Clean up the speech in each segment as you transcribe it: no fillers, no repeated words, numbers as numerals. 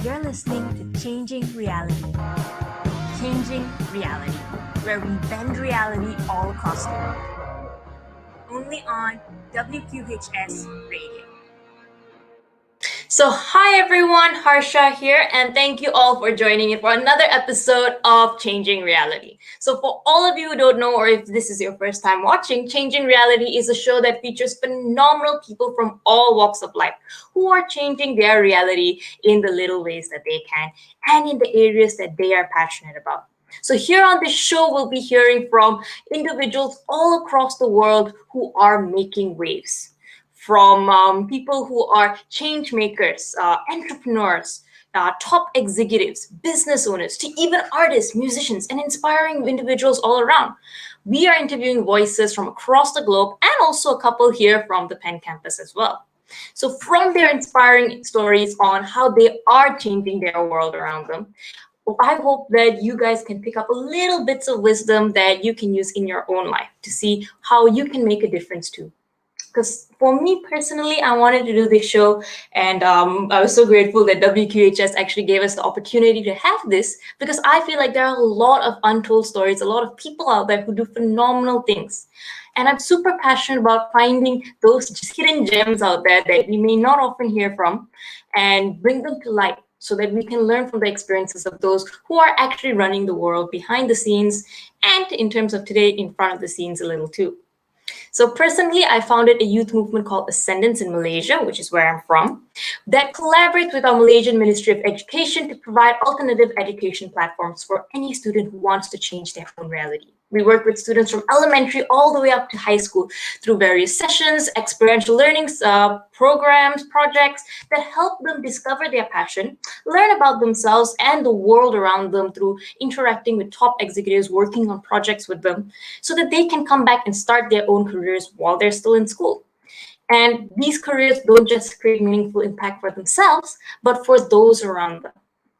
You're listening to Changing Reality. Changing Reality, where we bend reality all across the world. Only on WQHS Radio. So hi everyone, Harsha here, and thank you all for joining me for another episode of Changing Reality. So for all of you who don't know, or if this is your first time watching, Changing Reality is a show that features phenomenal people from all walks of life who are changing their reality in the little ways that they can and in the areas that they are passionate about. So here on this show, we'll be hearing from individuals all across the world who are making waves, from people who are change makers, entrepreneurs, top executives, business owners, to even artists, musicians, and inspiring individuals all around. We are interviewing voices from across the globe and also a couple here from the Penn campus as well. So from their inspiring stories on how they are changing their world around them, I hope that you guys can pick up a little bits of wisdom that you can use in your own life to see how you can make a difference too. Because for me personally, I wanted to do this show, and I was so grateful that WQHS actually gave us the opportunity to have this, because I feel like there are a lot of untold stories, a lot of people out there who do phenomenal things. And I'm super passionate about finding those just hidden gems out there that we may not often hear from and bring them to light so that we can learn from the experiences of those who are actually running the world behind the scenes, and in terms of today, in front of the scenes a little too. So personally, I founded a youth movement called Ascendance in Malaysia, which is where I'm from, that collaborates with our Malaysian Ministry of Education to provide alternative education platforms for any student who wants to change their own reality. We work with students from elementary all the way up to high school through various sessions, experiential learning programs, projects that help them discover their passion, learn about themselves and the world around them through interacting with top executives, working on projects with them, so that they can come back and start their own careers while they're still in school. And these careers don't just create meaningful impact for themselves, but for those around them.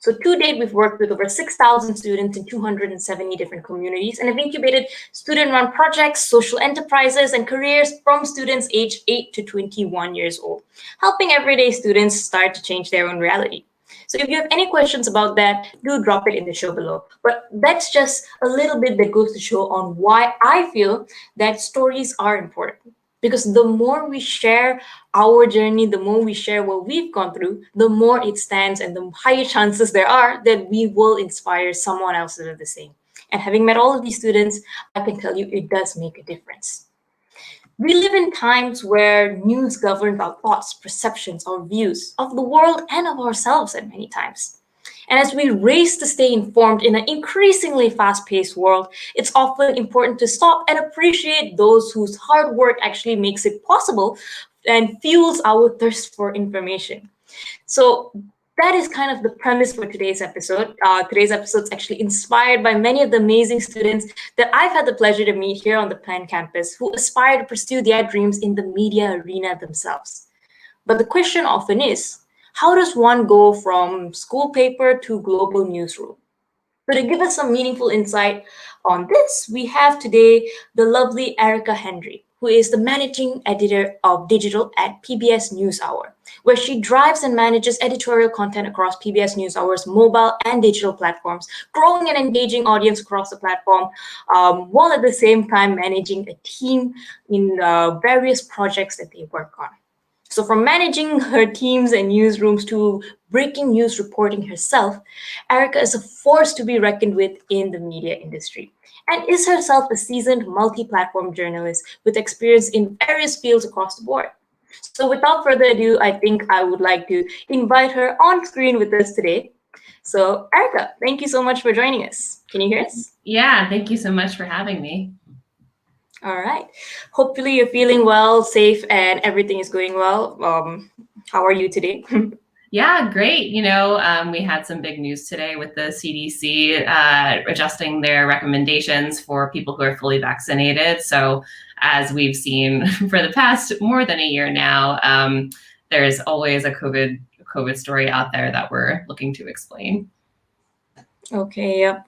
So to date, we've worked with over 6,000 students in 270 different communities and have incubated student-run projects, social enterprises, and careers from students aged 8 to 21 years old, helping everyday students start to change their own reality. So if you have any questions about that, do drop it in the show below. But that's just a little bit that goes to show on why I feel that stories are important. Because the more we share our journey, the more we share what we've gone through, the more it stands and the higher chances there are that we will inspire someone else to do the same. And having met all of these students, I can tell you it does make a difference. We live in times where news governs our thoughts, perceptions, our views of the world and of ourselves at many times. And as we race to stay informed in an increasingly fast-paced world, it's often important to stop and appreciate those whose hard work actually makes it possible and fuels our thirst for information. So that is kind of the premise for today's episode. Today's episode is actually inspired by many of the amazing students that I've had the pleasure to meet here on the Penn campus who aspire to pursue their dreams in the media arena themselves. But the question often is, how does one go from school paper to global newsroom? So to give us some meaningful insight on this, we have today the lovely Erica Hendry, who is the managing editor of digital at PBS NewsHour, where she drives and manages editorial content across PBS NewsHour's mobile and digital platforms, growing an engaging audience across the platform, while at the same time managing a team in various projects that they work on. So from managing her teams and newsrooms to breaking news reporting herself, Erica is a force to be reckoned with in the media industry and is herself a seasoned multi-platform journalist with experience in various fields across the board. So without further ado, I think I would like to invite her on screen with us today. So Erica, thank you so much for joining us. Can you hear us? Yeah, thank you so much for having me. All right. Hopefully you're feeling well, safe, and everything is going well. How are you today? Yeah, great. We had some big news today with the CDC adjusting their recommendations for people who are fully vaccinated. So as we've seen for the past more than a year now, there's always a COVID story out there that we're looking to explain. Okay, yep.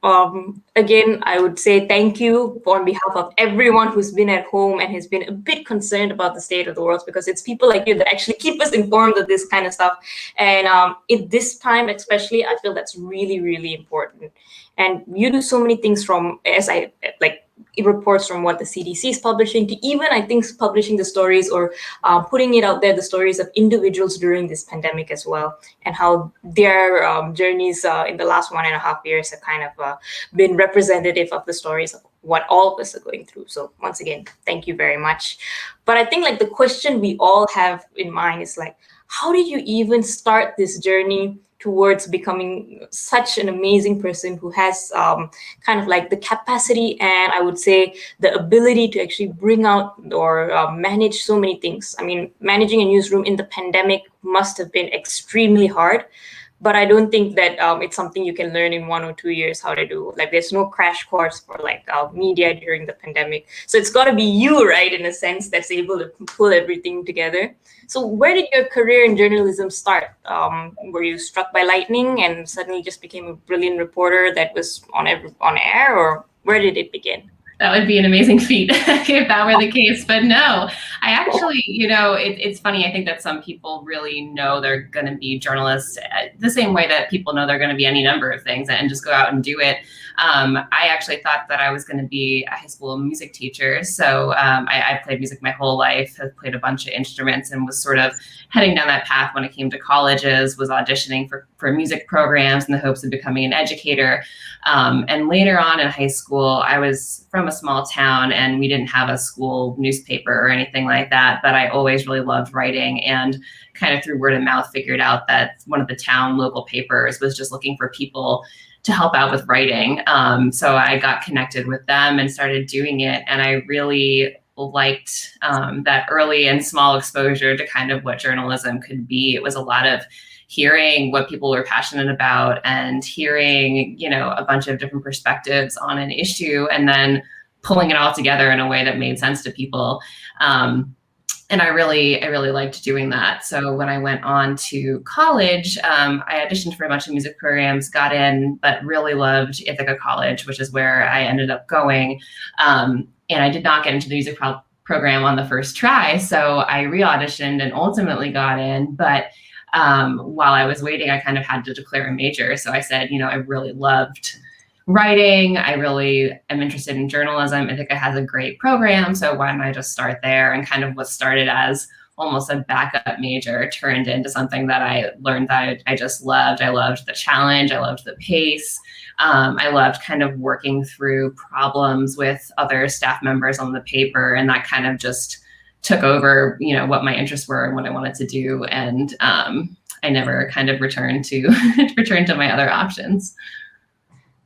Again, I would say thank you on behalf of everyone who's been at home and has been a bit concerned about the state of the world, because it's people like you that actually keep us informed of this kind of stuff. And in this time, especially, I feel that's really, really important. And you do so many things from, as I like, reports from what the CDC is publishing to even, I think, publishing the stories or putting it out there, the stories of individuals during this pandemic as well, and how their journeys in the last 1.5 years have kind of been representative of the stories of what all of us are going through. So once again, thank you very much. But I think like the question we all have in mind is like, how did you even start this journey towards becoming such an amazing person who has kind of like the capacity and I would say the ability to actually bring out or manage so many things? I mean, managing a newsroom in the pandemic must have been extremely hard, but I don't think that it's something you can learn in 1 or 2 years how to do. Like, there's no crash course for like media during the pandemic. So it's got to be you, right, in a sense, that's able to pull everything together. So where did your career in journalism start? Were you struck by lightning and suddenly just became a brilliant reporter that was on air, or where did it begin? That would be an amazing feat if that were the case. But no, I actually, it's funny. I think that some people really know they're going to be journalists the same way that people know they're going to be any number of things and just go out and do it. I actually thought that I was going to be a high school music teacher. So I played music my whole life, have played a bunch of instruments, and was sort of heading down that path when it came to colleges, was auditioning for music programs in the hopes of becoming an educator. And later on in high school, I was from a small town and we didn't have a school newspaper or anything like that, but I always really loved writing, and kind of through word of mouth figured out that one of the town local papers was just looking for people to help out with writing. So I got connected with them and started doing it. And I really liked that early and small exposure to kind of what journalism could be. It was a lot of hearing what people were passionate about and hearing, a bunch of different perspectives on an issue and then pulling it all together in a way that made sense to people. And I really liked doing that. So when I went on to college, I auditioned for a bunch of music programs, got in, but really loved Ithaca College, which is where I ended up going. And I did not get into the music program on the first try. So I re-auditioned and ultimately got in. But while I was waiting, I kind of had to declare a major. So I said, I really loved writing. I really am interested in journalism. I think it has a great program. So why don't I just start there? And kind of what started as almost a backup major turned into something that I learned that I just loved. I loved the challenge. I loved the pace. I loved kind of working through problems with other staff members on the paper. And that kind of just took over, what my interests were and what I wanted to do. And I never kind of returned to my other options.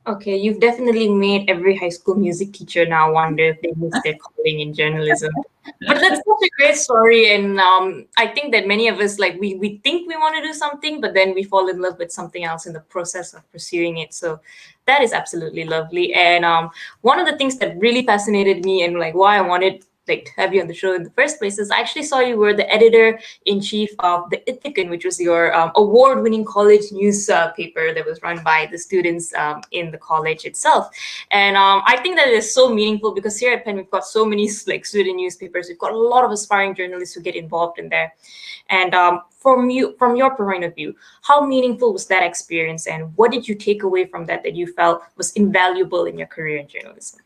Okay, you've definitely made every high school music teacher now wonder if they missed their calling in journalism. But that's such a great story, and I think that many of us, like, we think we want to do something, but then we fall in love with something else in the process of pursuing it. So that is absolutely lovely. And one of the things that really fascinated me and like why I wanted like to have you on the show in the first place is I actually saw you were the editor-in-chief of the Ithacan, which was your award-winning college newspaper that was run by the students in the college itself. And I think that is so meaningful because here at Penn we've got so many like student newspapers. We've got a lot of aspiring journalists who get involved in there. And from your point of view, how meaningful was that experience, and what did you take away from that you felt was invaluable in your career in journalism?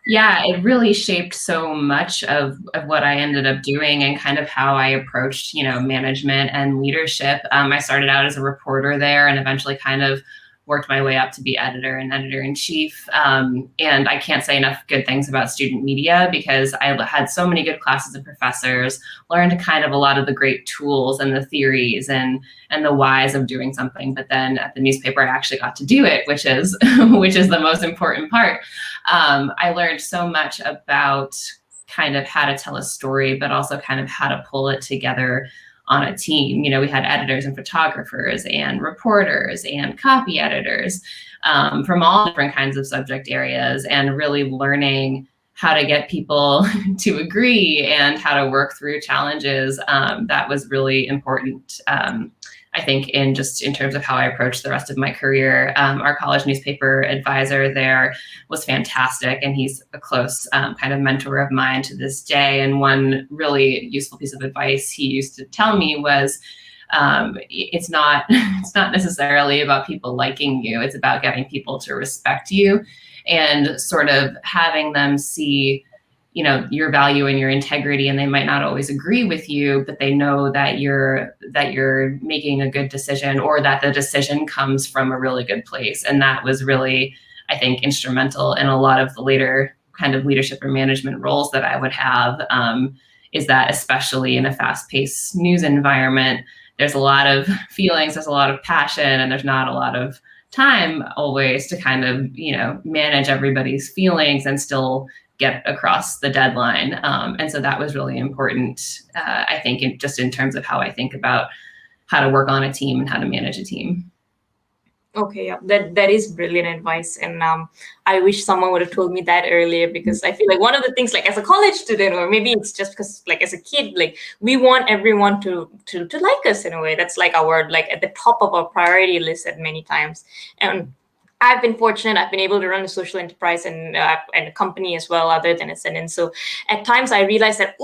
Yeah, it really shaped so much of what I ended up doing and kind of how I approached, management and leadership. I started out as a reporter there and eventually kind of worked my way up to be editor and editor-in-chief. And I can't say enough good things about student media because I had so many good classes and professors, learned kind of a lot of the great tools and the theories and the whys of doing something. But then at the newspaper, I actually got to do it, which is the most important part. I learned so much about kind of how to tell a story, but also kind of how to pull it together on a team. We had editors and photographers and reporters and copy editors from all different kinds of subject areas, and really learning how to get people to agree and how to work through challenges. That was really important I think in terms of how I approached the rest of my career. Our college newspaper advisor there was fantastic, and he's a close kind of mentor of mine to this day. And one really useful piece of advice he used to tell me was, it's not necessarily about people liking you. It's about getting people to respect you and sort of having them see, your value and your integrity, and they might not always agree with you, but they know that you're making a good decision, or that the decision comes from a really good place. And that was really, I think, instrumental in a lot of the later kind of leadership or management roles that I would have, is that especially in a fast-paced news environment, there's a lot of feelings, there's a lot of passion, and there's not a lot of time always to kind of, manage everybody's feelings and still get across the deadline. And so that was really important, I think, in terms of how I think about how to work on a team and how to manage a team. Okay, yeah, that is brilliant advice, and I wish someone would have told me that earlier, because I feel like one of the things, like as a college student, or maybe it's just because like as a kid, like we want everyone to like us in a way. That's like our like at the top of our priority list at many times, and I've been fortunate. I've been able to run a social enterprise and a company as well, other than Ascendant. So at times I realize that,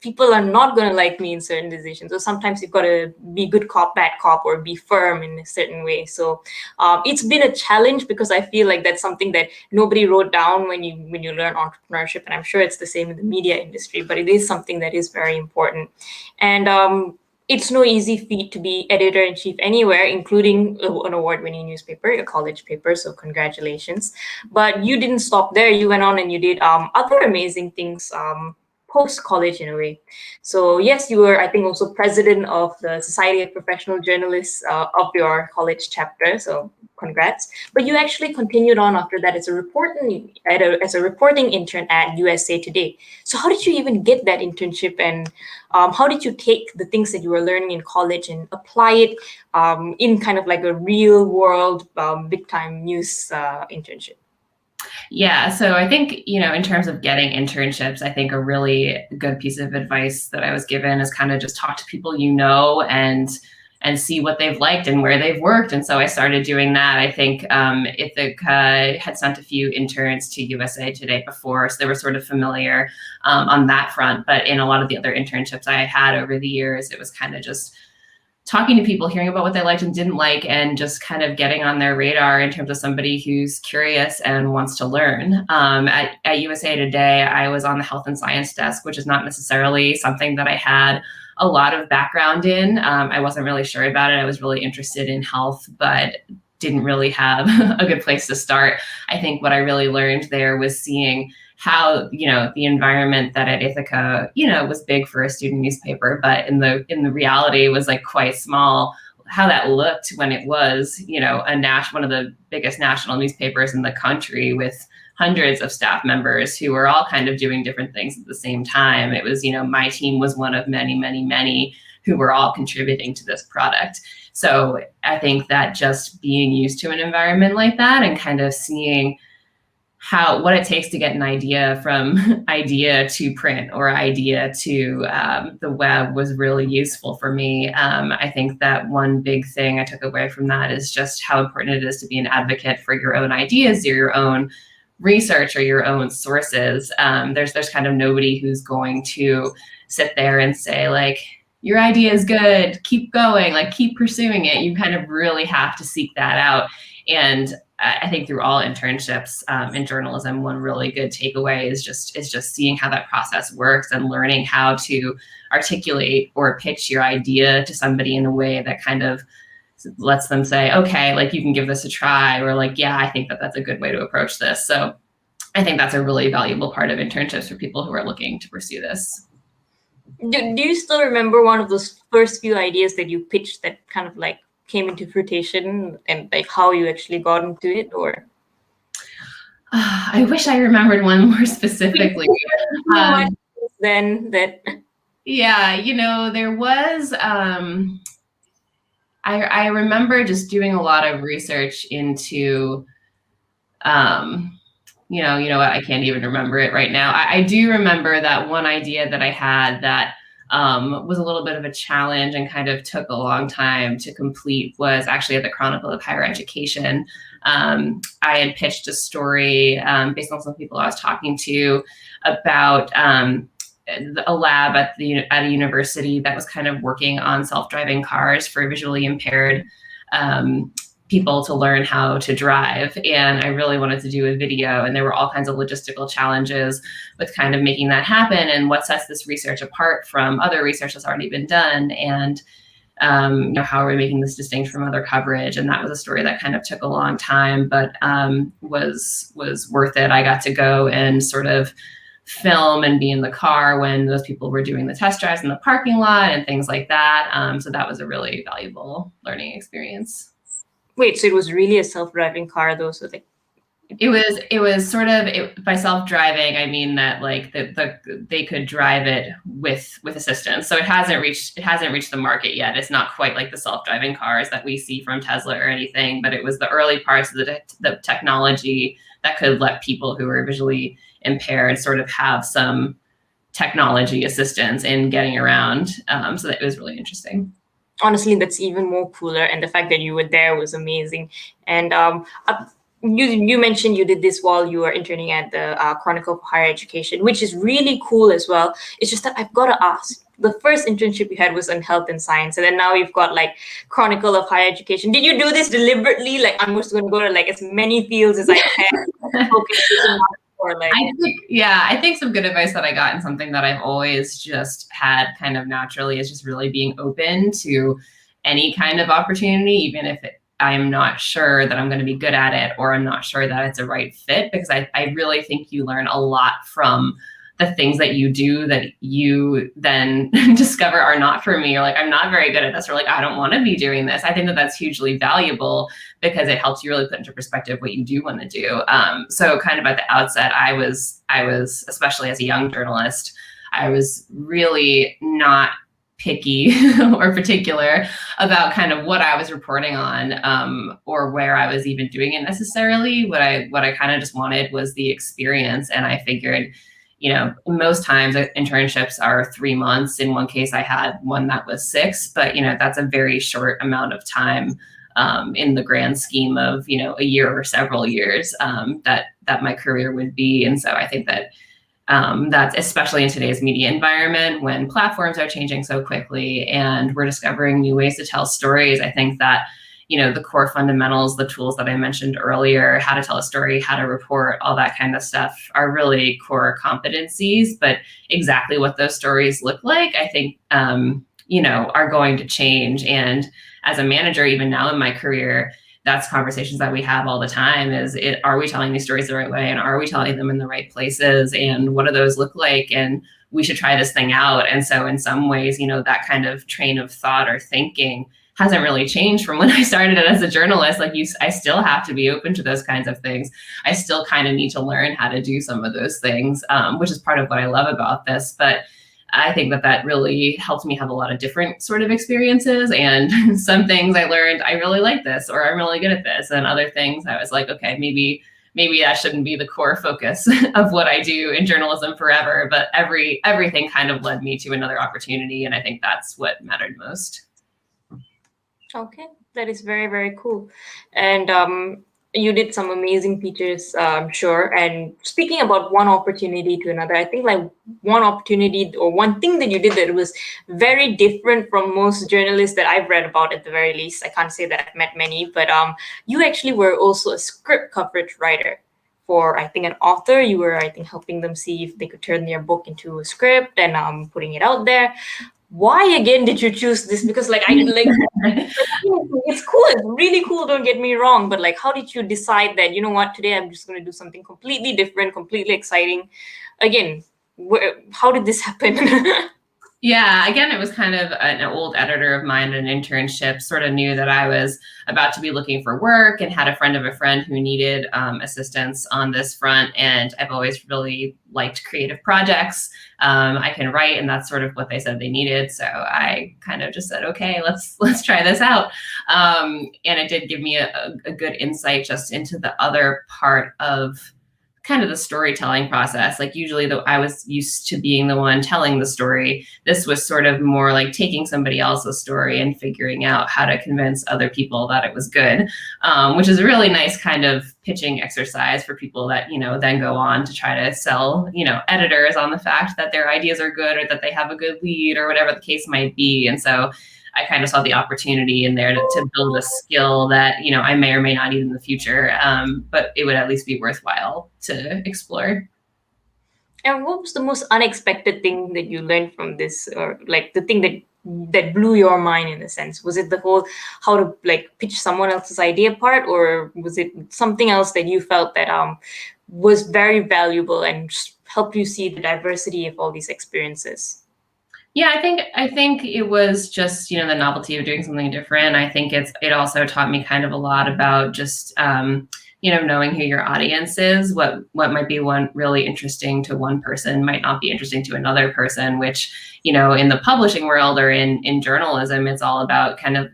people are not going to like me in certain decisions. So sometimes you've got to be good cop, bad cop, or be firm in a certain way. So it's been a challenge, because I feel like that's something that nobody wrote down when you learn entrepreneurship, and I'm sure it's the same in the media industry. But it is something that is very important, and it's no easy feat to be editor-in-chief anywhere, including an award-winning newspaper, a college paper, so congratulations. But you didn't stop there. You went on and you did other amazing things post-college in a way. So yes, you were, I think, also president of the Society of Professional Journalists of your college chapter, so congrats. But you actually continued on after that as a reporting intern at USA Today. So how did you even get that internship, and how did you take the things that you were learning in college and apply it in kind of like a real world, big time news internship? Yeah, so I think, in terms of getting internships, I think a really good piece of advice that I was given is kind of just talk to people and see what they've liked and where they've worked. And so I started doing that. I think Ithaca had sent a few interns to USA Today before, so they were sort of familiar on that front. But in a lot of the other internships I had over the years, it was kind of just talking to people, hearing about what they liked and didn't like, and just kind of getting on their radar in terms of somebody who's curious and wants to learn. At USA Today, I was on the health and science desk, which is not necessarily something that I had a lot of background in. I wasn't really sure about it. I was really interested in health, but didn't really have a good place to start. I think what I really learned there was seeing how, the environment that at Ithaca, was big for a student newspaper, but in the reality was like quite small, how that looked when it was, one of the biggest national newspapers in the country, with hundreds of staff members who were all kind of doing different things at the same time. It was, my team was one of many, many, many who were all contributing to this product. So I think just being used to an environment like that and kind of seeing what it takes to get an idea from idea to print or idea to the web was really useful for me. I think that one big thing I took away from that is just how important it is to be an advocate for your own ideas or your own research or your own sources. There's kind of nobody who's going to sit there and say, like, your idea is good, keep going, like keep pursuing it. You kind of really have to seek that out. And I think through all internships in journalism, one really good takeaway is just seeing how that process works and learning how to articulate or pitch your idea to somebody in a way that kind of lets them say, okay, like you can give this a try, or like, yeah, I think that's a good way to approach this. So I think that's a really valuable part of internships for people who are looking to pursue this. Do you still remember one of those first few ideas that you pitched that kind of like came into fruition, and like how you actually got into it? Or I wish I remembered one more specifically. Then that. Yeah, there was. I remember just doing a lot of research into. You know what? I can't even remember it right now. I do remember that one idea that I had that was a little bit of a challenge and kind of took a long time to complete was actually at the Chronicle of Higher Education. I had pitched a story based on some people I was talking to about a lab at a university that was kind of working on self-driving cars for visually impaired people to learn how to drive. And I really wanted to do a video, and there were all kinds of logistical challenges with kind of making that happen and what sets this research apart from other research that's already been done. And how are we making this distinct from other coverage? And that was a story that kind of took a long time, but was worth it. I got to go and sort of film and be in the car when those people were doing the test drives in the parking lot and things like that. So that was a really valuable learning experience. Wait, so it was really a self-driving car though? So like it was sort of by self-driving, I mean that like they could drive it with assistance. So it hasn't reached the market yet. It's not quite like the self-driving cars that we see from Tesla or anything, but it was the early parts of the technology that could let people who are visually impaired sort of have some technology assistance in getting around. So that it was really interesting. Honestly, that's even more cooler, and the fact that you were there was amazing. And you mentioned you did this while you were interning at the Chronicle of Higher Education, which is really cool as well. It's just that I've got to ask, the first internship you had was in health and science, and then now you've got like Chronicle of Higher Education. Did you do this deliberately? Like, I'm just going to go to like as many fields as I can. Or like, I think some good advice that I got, and something that I've always just had kind of naturally, is just really being open to any kind of opportunity, even if I'm not sure that I'm going to be good at it, or I'm not sure that it's a right fit, because I really think you learn a lot from the things that you do that you then discover are not for me, or like, I'm not very good at this, or like, I don't want to be doing this. I think that that's hugely valuable because it helps you really put into perspective what you do want to do. So kind of at the outset, I was, especially as a young journalist, I was really not picky or particular about kind of what I was reporting on, or where I was even doing it necessarily. What I kind of just wanted was the experience. And I figured, most times internships are 3 months. In one case, I had one that was 6, but that's a very short amount of time in the grand scheme of a year or several years that my career would be. And so I think that that's especially in today's media environment, when platforms are changing so quickly and we're discovering new ways to tell stories. I think that the core fundamentals, the tools that I mentioned earlier, how to tell a story, how to report, all that kind of stuff are really core competencies. But exactly what those stories look like, I think, are going to change. And as a manager, even now in my career, that's conversations that we have all the time are we telling these stories the right way? And are we telling them in the right places? And what do those look like? And we should try this thing out. And so in some ways, that kind of train of thought or thinking hasn't really changed from when I started it as a journalist. Like I still have to be open to those kinds of things. I still kind of need to learn how to do some of those things, which is part of what I love about this. But I think that really helped me have a lot of different sort of experiences. And some things I learned, I really like this, or I'm really good at this. And other things I was like, okay, maybe that shouldn't be the core focus of what I do in journalism forever. But everything kind of led me to another opportunity. And I think that's what mattered most. Okay, that is very, very cool. And you did some amazing features, I'm sure. And speaking about one opportunity to another, I think like one opportunity or one thing that you did that was very different from most journalists that I've read about, at the very least. I can't say that I've met many, but you actually were also a script coverage writer for, I think, an author. You were, I think, helping them see if they could turn their book into a script and putting it out there. Why again did you choose this? Because it's cool, it's really cool, don't get me wrong, but like, how did you decide that, what, today I'm just going to do something completely different, completely exciting? Again, how did this happen? Yeah, again, it was kind of an old editor of mine at an internship, sort of knew that I was about to be looking for work and had a friend of a friend who needed assistance on this front. And I've always really liked creative projects. I can write, and that's sort of what they said they needed. So I kind of just said, okay, let's try this out. And it did give me a good insight just into the other part of kind of the storytelling process. Like usually I was used to being the one telling the story. This was sort of more like taking somebody else's story and figuring out how to convince other people that it was good, which is a really nice kind of pitching exercise for people that, then go on to try to sell, editors on the fact that their ideas are good or that they have a good lead or whatever the case might be. And so I kind of saw the opportunity in there to build a skill that, I may or may not need in the future, but it would at least be worthwhile to explore. And what was the most unexpected thing that you learned from this, or like the thing that blew your mind in a sense? Was it the whole how to like pitch someone else's idea part, or was it something else that you felt that was very valuable and helped you see the diversity of all these experiences? Yeah, I think it was just, the novelty of doing something different. I think it also taught me kind of a lot about just knowing who your audience is. What might be one really interesting to one person might not be interesting to another person, which, in the publishing world or in journalism, it's all about kind of,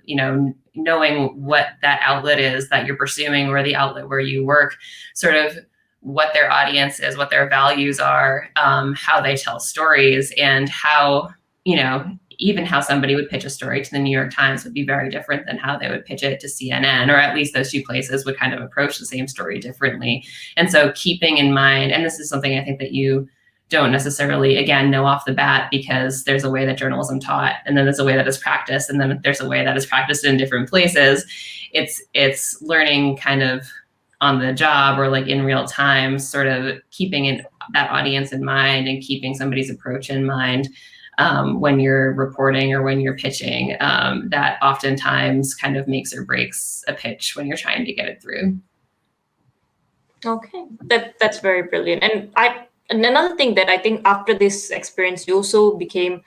knowing what that outlet is that you're pursuing, or the outlet where you work, sort of what their audience is, what their values are, how they tell stories, and how, even how somebody would pitch a story to the New York Times would be very different than how they would pitch it to CNN, or at least those two places would kind of approach the same story differently. And so keeping in mind, and this is something I think that you don't necessarily, again, know off the bat, because there's a way that journalism taught, and then there's a way that is practiced, and then there's a way that is practiced in different places. It's learning kind of on the job, or like in real time, sort of keeping that audience in mind and keeping somebody's approach in mind when you're reporting or when you're pitching, that oftentimes kind of makes or breaks a pitch when you're trying to get it through. Okay, that's very brilliant. And another thing that I think after this experience, you also became,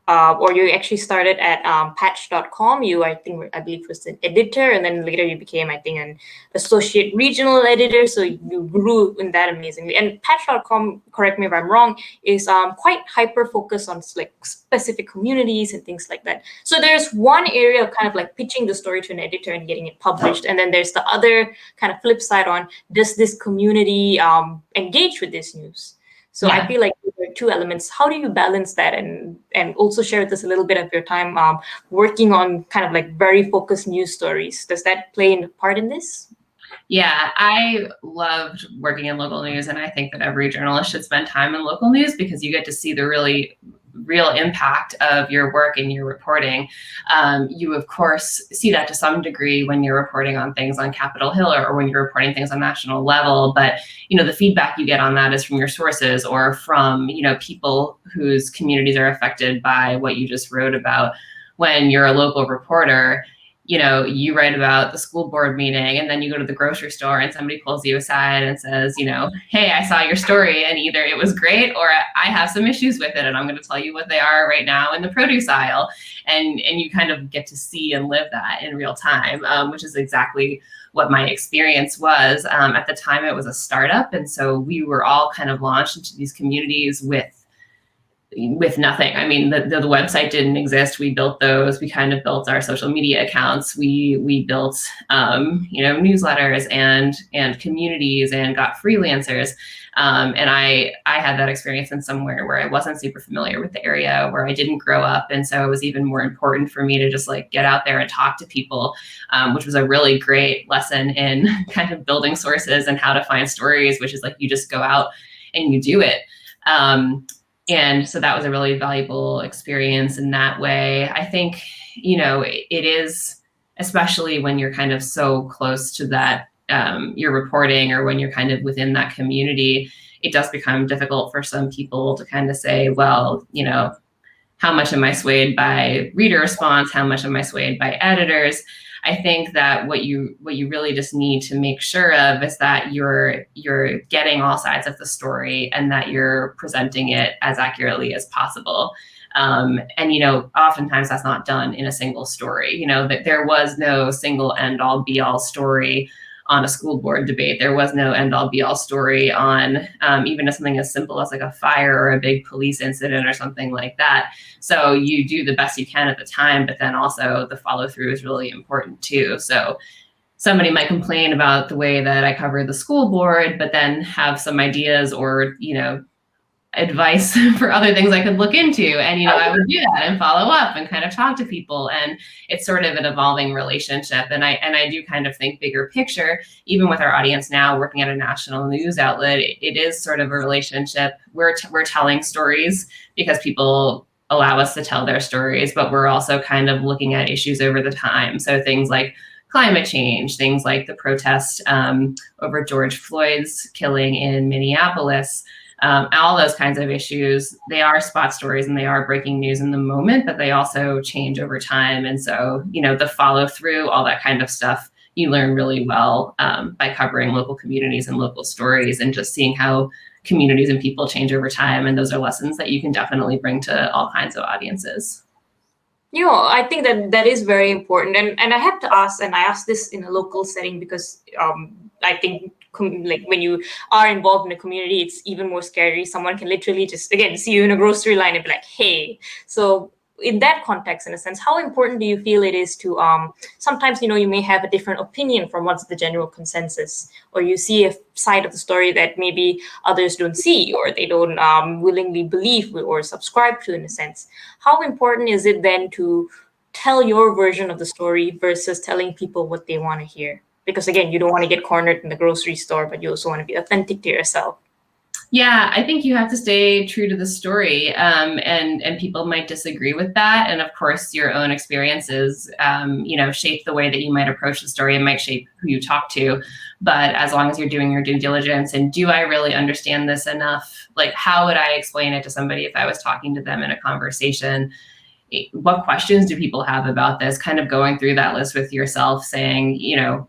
or you actually started at patch.com. I believe was an editor, and then later you became, I think, an associate regional editor. So you grew in that amazingly. And patch.com, correct me if I'm wrong, is quite hyper focused on like specific communities and things like that. So there's one area of kind of like pitching the story to an editor and getting it published, and then there's the other kind of flip side on, does this community engage with this news? So Yeah. I feel like there are two elements. How do you balance that, and also share with us a little bit of your time working on kind of like very focused news stories? Does that play a part in this? Yeah, I loved working in local news, and I think that every journalist should spend time in local news, because you get to see the really real impact of your work and your reporting. You, of course, see that to some degree when you're reporting on things on Capitol Hill, or when you're reporting things on national level. But, the feedback you get on that is from your sources, or from, people whose communities are affected by what you just wrote about. When you're a local reporter, you write about the school board meeting, and then you go to the grocery store and somebody pulls you aside and says, hey, I saw your story, and either it was great or I have some issues with it, and I'm going to tell you what they are right now in the produce aisle. And you kind of get to see and live that in real time, which is exactly what my experience was. At the time, it was a startup. And so we were all kind of launched into these communities with nothing. I mean, the website didn't exist. We built those. We kind of built our social media accounts. We built, newsletters and communities, and got freelancers. And I had that experience in somewhere where I wasn't super familiar with the area, where I didn't grow up. And so it was even more important for me to just like get out there and talk to people, which was a really great lesson in kind of building sources and how to find stories, which is like, you just go out and you do it. And so that was a really valuable experience in that way. I think, it is, especially when you're kind of so close to that, you're reporting, or when you're kind of within that community, it does become difficult for some people to kind of say, well, how much am I swayed by reader response? How much am I swayed by editors? I think that what you really just need to make sure of is that you're getting all sides of the story, and that you're presenting it as accurately as possible. And oftentimes that's not done in a single story. That there was no single end all be all story on a school board debate. There was no end all be all story on even something as simple as like a fire or a big police incident or something like that. So you do the best you can at the time, but then also the follow through is really important too. So somebody might complain about the way that I cover the school board, but then have some ideas or, advice for other things I could look into. And, I would do that and follow up and kind of talk to people. And it's sort of an evolving relationship. And I do kind of think bigger picture, even with our audience now working at a national news outlet, it is sort of a relationship. We're telling stories because people allow us to tell their stories, but we're also kind of looking at issues over the time. So things like climate change, things like the protest over George Floyd's killing in Minneapolis, all those kinds of issues, they are spot stories and they are breaking news in the moment, but they also change over time. And so, the follow through, all that kind of stuff, you learn really well by covering local communities and local stories and just seeing how communities and people change over time. And those are lessons that you can definitely bring to all kinds of audiences. I think that is very important. And I have to ask, and I ask this in a local setting because I think like when you are involved in a community, it's even more scary. Someone can literally just, again, see you in a grocery line and be like, hey. So in that context, in a sense, how important do you feel it is to sometimes, you may have a different opinion from what's the general consensus, or you see a side of the story that maybe others don't see, or they don't willingly believe or subscribe to, in a sense. How important is it then to tell your version of the story versus telling people what they want to hear? Because again, you don't want to get cornered in the grocery store, but you also want to be authentic to yourself. Yeah, I think you have to stay true to the story, and people might disagree with that. And of course, your own experiences, shape the way that you might approach the story and might shape who you talk to. But as long as you're doing your due diligence and do I really understand this enough? Like, how would I explain it to somebody if I was talking to them in a conversation? What questions do people have about this? Kind of going through that list with yourself, saying,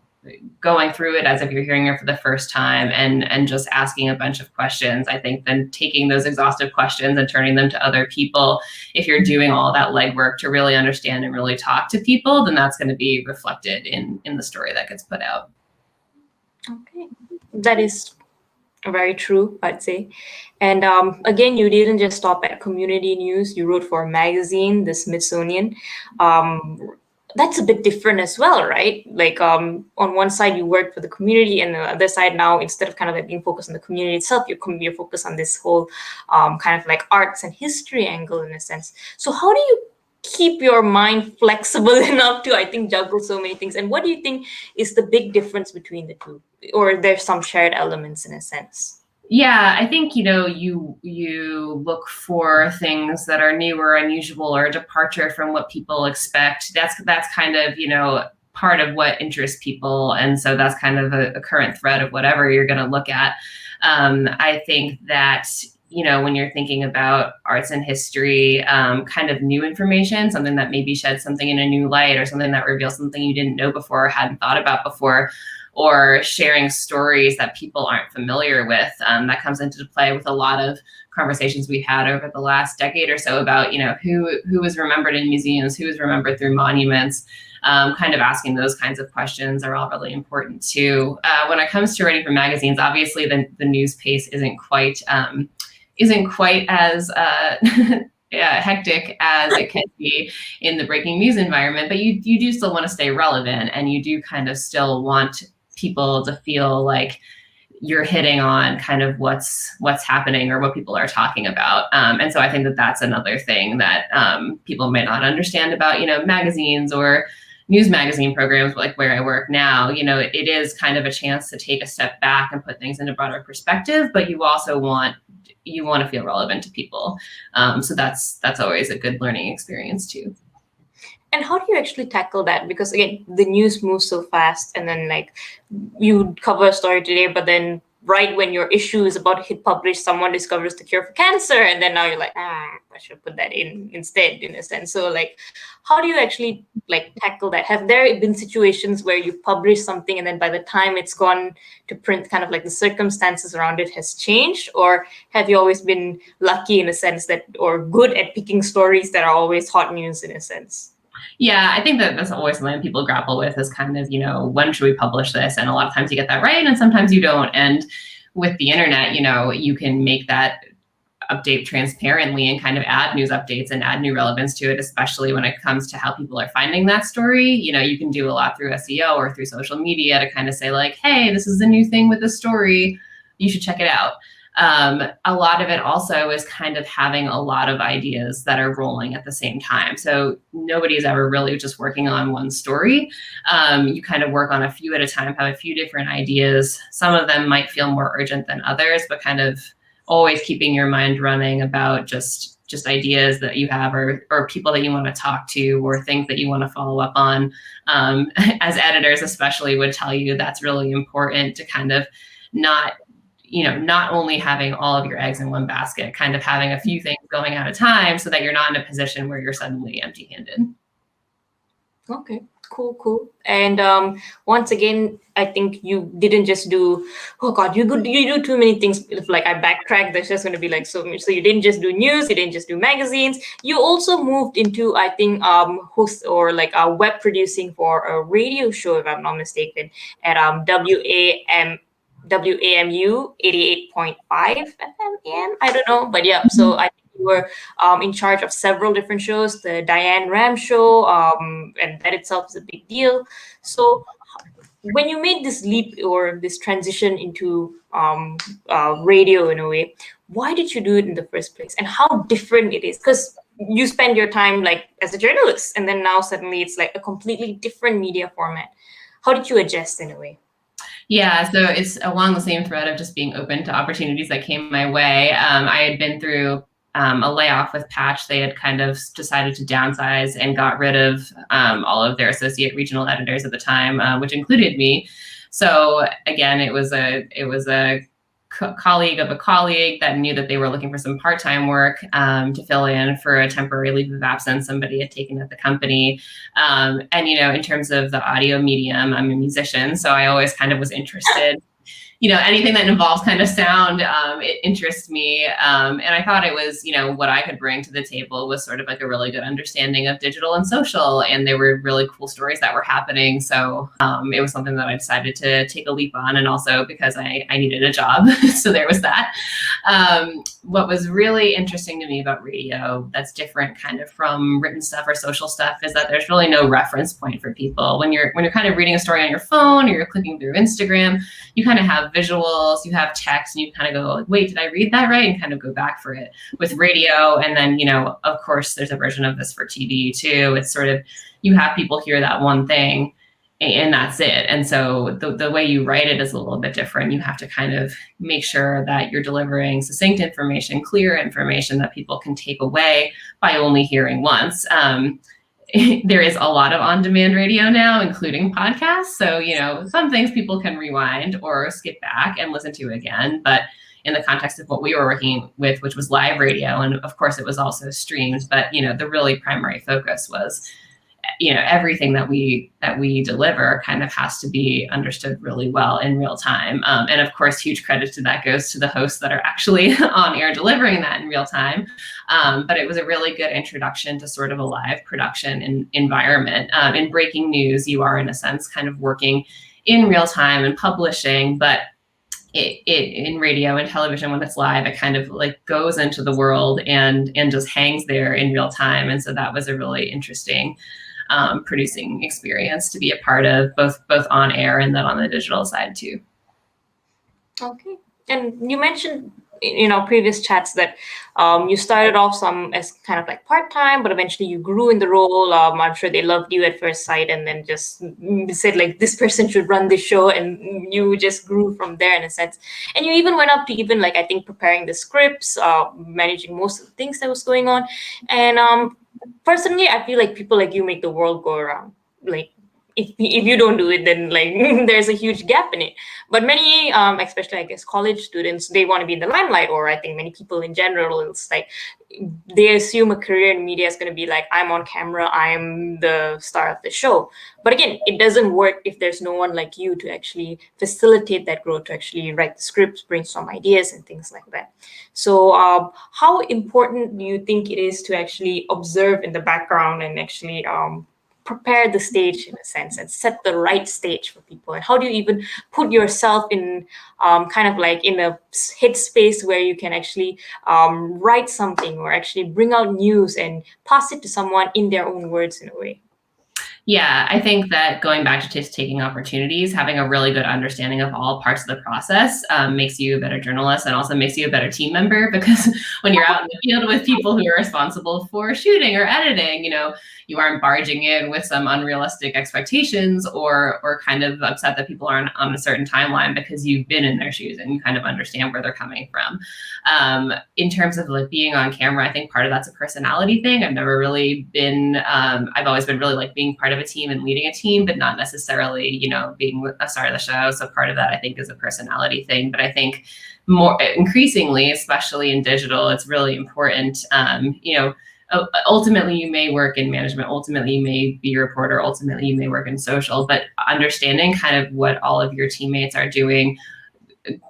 going through it as if you're hearing it for the first time and just asking a bunch of questions. I think then taking those exhaustive questions and turning them to other people, if you're doing all that legwork to really understand and really talk to people, then that's going to be reflected in the story that gets put out. Okay, that is very true, I'd say. And again, you didn't just stop at community news. You wrote for a magazine, the Smithsonian. That's a bit different as well, right? Like on one side you work for the community, and the other side now, instead of kind of like being focused on the community itself, you're focused on this whole kind of like arts and history angle, in a sense. So how do you keep your mind flexible enough to, I think, juggle so many things? And what do you think is the big difference between the two? Or there's some shared elements, in a sense? Yeah, I think, you look for things that are new or unusual or a departure from what people expect. That's kind of, part of what interests people. And so that's kind of a current thread of whatever you're going to look at. I think that, when you're thinking about arts and history, kind of new information, something that maybe sheds something in a new light or something that reveals something you didn't know before or hadn't thought about before, or sharing stories that people aren't familiar with. That comes into play with a lot of conversations we had over the last decade or so about, who is remembered in museums, who is remembered through monuments. Kind of asking those kinds of questions are all really important too. When it comes to writing for magazines, obviously the news pace isn't quite as hectic as it can be in the breaking news environment, but you do still want to stay relevant, and you do kind of still want people to feel like you're hitting on kind of what's happening or what people are talking about. And so I think that that's another thing that people may not understand about, magazines or news magazine programs like where I work now. It is kind of a chance to take a step back and put things into broader perspective, but you also want to feel relevant to people. So that's always a good learning experience too. And how do you actually tackle that? Because again, the news moves so fast, and then like you cover a story today, but then right when your issue is about to hit published, someone discovers the cure for cancer, and then now you're like, I should put that in instead, in a sense. So like, how do you actually like tackle that? Have there been situations where you publish something and then by the time it's gone to print, kind of like the circumstances around it has changed? Or have you always been lucky in a sense that, or good at picking stories that are always hot news in a sense? Yeah, I think that's always something people grapple with, is kind of, when should we publish this? And a lot of times you get that right, and sometimes you don't. And with the internet, you can make that update transparently and kind of add news updates and add new relevance to it, especially when it comes to how people are finding that story. You can do a lot through SEO or through social media to kind of say like, hey, this is the new thing with this story, you should check it out. A lot of it also is kind of having a lot of ideas that are rolling at the same time. So nobody's ever really just working on one story. You kind of work on a few at a time, have a few different ideas. Some of them might feel more urgent than others, but kind of always keeping your mind running about just ideas that you have or people that you want to talk to or things that you want to follow up on. As editors especially would tell you, that's really important to kind of not only having all of your eggs in one basket, kind of having a few things going at a time so that you're not in a position where you're suddenly empty-handed. Okay, cool. And once again, I think you didn't just do, oh God, you do too many things. If like I backtrack, there's just going to be like so much. So you didn't just do news, you didn't just do magazines. You also moved into, I think, host or like web producing for a radio show, if I'm not mistaken, at WAMU 88.5 FM. I don't know, but yeah. So I think you were in charge of several different shows, the Diane Ram show, and that itself is a big deal. So when you made this leap or this transition into radio in a way, why did you do it in the first place, and how different it is? Because you spend your time like as a journalist, and then now suddenly it's like a completely different media format. How did you adjust in a way? Yeah, so it's along the same thread of just being open to opportunities that came my way. I had been through a layoff with Patch. They had kind of decided to downsize and got rid of all of their associate regional editors at the time, which included me. So again, it was a colleague of a colleague that knew that they were looking for some part-time work to fill in for a temporary leave of absence somebody had taken at the company. And, in terms of the audio medium, I'm a musician, so I always kind of was interested. Anything that involves kind of sound, it interests me. And I thought it was, what I could bring to the table was sort of like a really good understanding of digital and social. And there were really cool stories that were happening. So it was something that I decided to take a leap on. And also because I needed a job. So there was that. What was really interesting to me about radio that's different kind of from written stuff or social stuff is that there's really no reference point for people. When you're kind of reading a story on your phone or you're clicking through Instagram, you kind of have visuals, you have text, and you kind of go, wait, did I read that right? And kind of go back for it. With radio, and then, of course, there's a version of this for TV too. It's sort of, you have people hear that one thing and that's it. And so the way you write it is a little bit different. You have to kind of make sure that you're delivering succinct information, clear information that people can take away by only hearing once. There is a lot of on-demand radio now, including podcasts. So, some things people can rewind or skip back and listen to again. But in the context of what we were working with, which was live radio, and of course it was also streamed, but, the really primary focus was, everything that we deliver kind of has to be understood really well in real time. And of course, huge credit to that goes to the hosts that are actually on air delivering that in real time. But it was a really good introduction to sort of a live production environment. In breaking news, you are in a sense kind of working in real time and publishing, but it in radio and television, when it's live, it kind of like goes into the world and just hangs there in real time. And so that was a really interesting producing experience to be a part of, both on air and then on the digital side too. Okay. And you mentioned previous chats that you started off some as kind of like part-time, but eventually you grew in the role. I'm sure they loved you at first sight and then just said like, this person should run this show, and you just grew from there in a sense. And you even went up to even like, I think, preparing the scripts, managing most of the things that was going on. And personally, I feel like people like you make the world go around. Like, if you don't do it, then like there's a huge gap in it. But many, especially I guess college students, they want to be in the limelight, or I think many people in general, it's like they assume a career in media is going to be like, I'm on camera, I'm the star of the show. But again, it doesn't work if there's no one like you to actually facilitate that growth, to actually write the scripts, brainstorm ideas and things like that. So how important do you think it is to actually observe in the background and actually prepare the stage in a sense and set the right stage for people? And how do you even put yourself in kind of like in a headspace where you can actually write something or actually bring out news and pass it to someone in their own words in a way? Yeah, I think that going back to just taking opportunities, having a really good understanding of all parts of the process makes you a better journalist and also makes you a better team member, because when you're out in the field with people who are responsible for shooting or editing, you aren't barging in with some unrealistic expectations or kind of upset that people aren't on a certain timeline, because you've been in their shoes and you kind of understand where they're coming from. In terms of like being on camera, I think part of that's a personality thing. I've never really been, I've always been really like being part of a team and leading a team, but not necessarily, being a star of the show. So part of that I think is a personality thing. But I think more increasingly, especially in digital, it's really important, ultimately you may work in management, ultimately you may be a reporter, ultimately you may work in social, but understanding kind of what all of your teammates are doing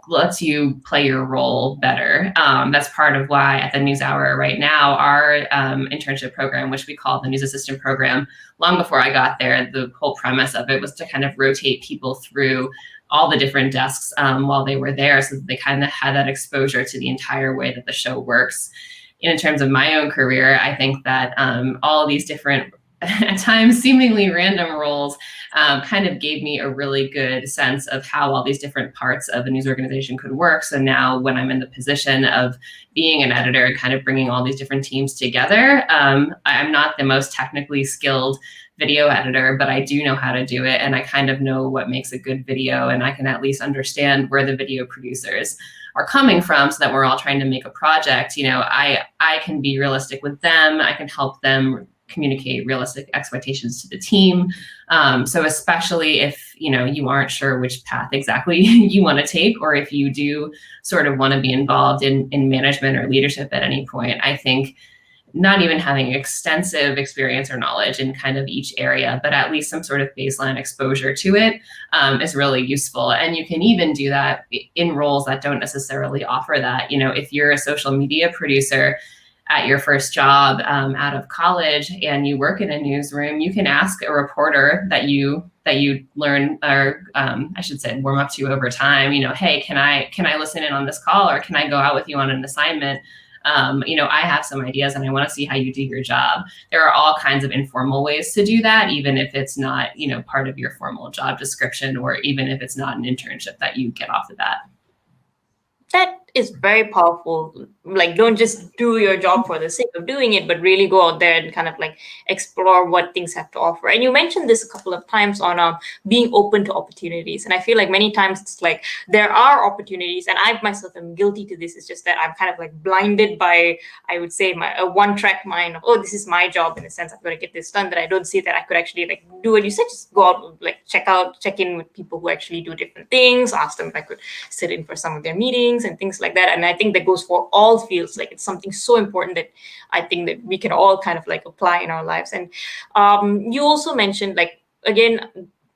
lets you play your role better. That's part of why at the NewsHour right now, our internship program, which we call the News Assistant Program, long before I got there, the whole premise of it was to kind of rotate people through all the different desks while they were there, so that they kind of had that exposure to the entire way that the show works. In terms of my own career, I think that all of these different, at times seemingly random roles kind of gave me a really good sense of how all these different parts of a news organization could work. So now when I'm in the position of being an editor and kind of bringing all these different teams together, I'm not the most technically skilled video editor, but I do know how to do it. And I kind of know what makes a good video, and I can at least understand where the video producers are coming from, so that we're all trying to make a project. I can be realistic with them. I can help them communicate realistic expectations to the team. So especially if, you aren't sure which path exactly you want to take, or if you do sort of want to be involved in management or leadership at any point, I think not even having extensive experience or knowledge in kind of each area, but at least some sort of baseline exposure to it is really useful. And you can even do that in roles that don't necessarily offer that. If you're a social media producer at your first job out of college and you work in a newsroom, you can ask a reporter that you learn, or I should say warm up to over time, hey, can I listen in on this call, or can I go out with you on an assignment? I have some ideas and I want to see how you do your job. There are all kinds of informal ways to do that, even if it's not, part of your formal job description, or even if it's not an internship that you get off the bat. That is very powerful. Like, don't just do your job for the sake of doing it, but really go out there and kind of like explore what things have to offer. And you mentioned this a couple of times on being open to opportunities. And I feel like many times it's like there are opportunities, and I myself am guilty to this. It's just that I'm kind of like blinded by, I would say, my one-track mind of, oh, this is my job in a sense. I've got to get this done. That I don't see that I could actually like do what you said. Just go out, like check in with people who actually do different things. Ask them if I could sit in for some of their meetings and things like that. And I think that goes for all fields. Like, it's something so important that I think that we can all kind of like apply in our lives. And you also mentioned, like, again,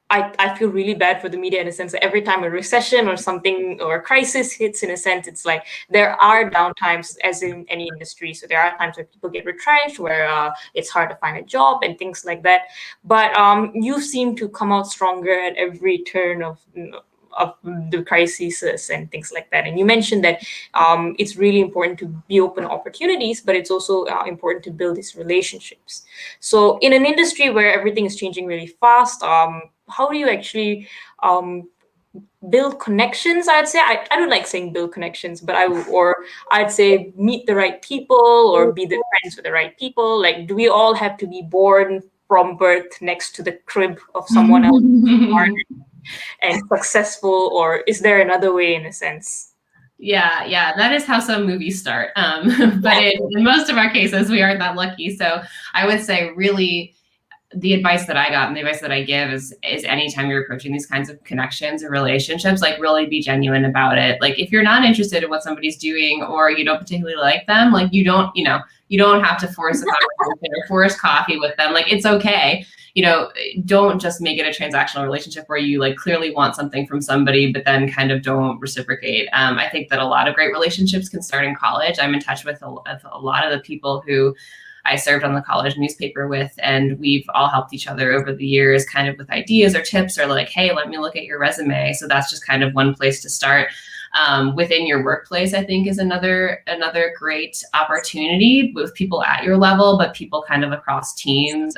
I feel really bad for the media in a sense that every time a recession or something or a crisis hits, in a sense, it's like there are downtimes, as in any industry. So there are times where people get retrenched, where it's hard to find a job and things like that. But you seem to come out stronger at every turn of the crises and things like that. And you mentioned that it's really important to be open to opportunities, but it's also important to build these relationships. So in an industry where everything is changing really fast, how do you actually build connections? I'd say I don't like saying build connections, but I'd say meet the right people or be the friends with the right people. Like, do we all have to be born from birth next to the crib of someone else and successful, or is there another way, in a sense? Yeah, that is how some movies start. But in most of our cases, we aren't that lucky. So I would say really the advice that I got and the advice that I give is anytime you're approaching these kinds of connections or relationships, like, really be genuine about it. Like, if you're not interested in what somebody's doing, or you don't particularly like them, like, you don't have to force a conversation or force coffee with them. Like, it's okay. Don't just make it a transactional relationship where you like clearly want something from somebody, but then kind of don't reciprocate. I think that a lot of great relationships can start in college. I'm in touch with a lot of the people who I served on the college newspaper with, and we've all helped each other over the years kind of with ideas or tips or like, hey, let me look at your resume. So that's just kind of one place to start. Within your workplace, I think is another great opportunity with people at your level, but people kind of across teams.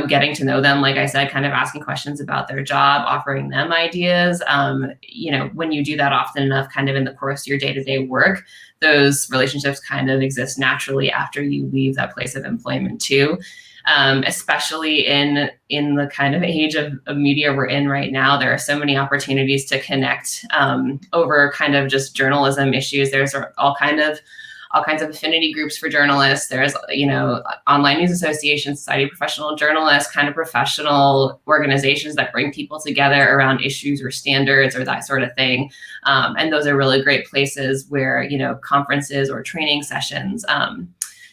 Getting to know them, like I said, kind of asking questions about their job, offering them ideas. When you do that often enough, kind of in the course of your day-to-day work, those relationships kind of exist naturally after you leave that place of employment too. Especially in the kind of age of media we're in right now, there are so many opportunities to connect over kind of just journalism issues. There's all kinds of affinity groups for journalists. There's, online news associations, Society of Professional Journalists, kind of professional organizations that bring people together around issues or standards or that sort of thing. And those are really great places where, conferences or training sessions,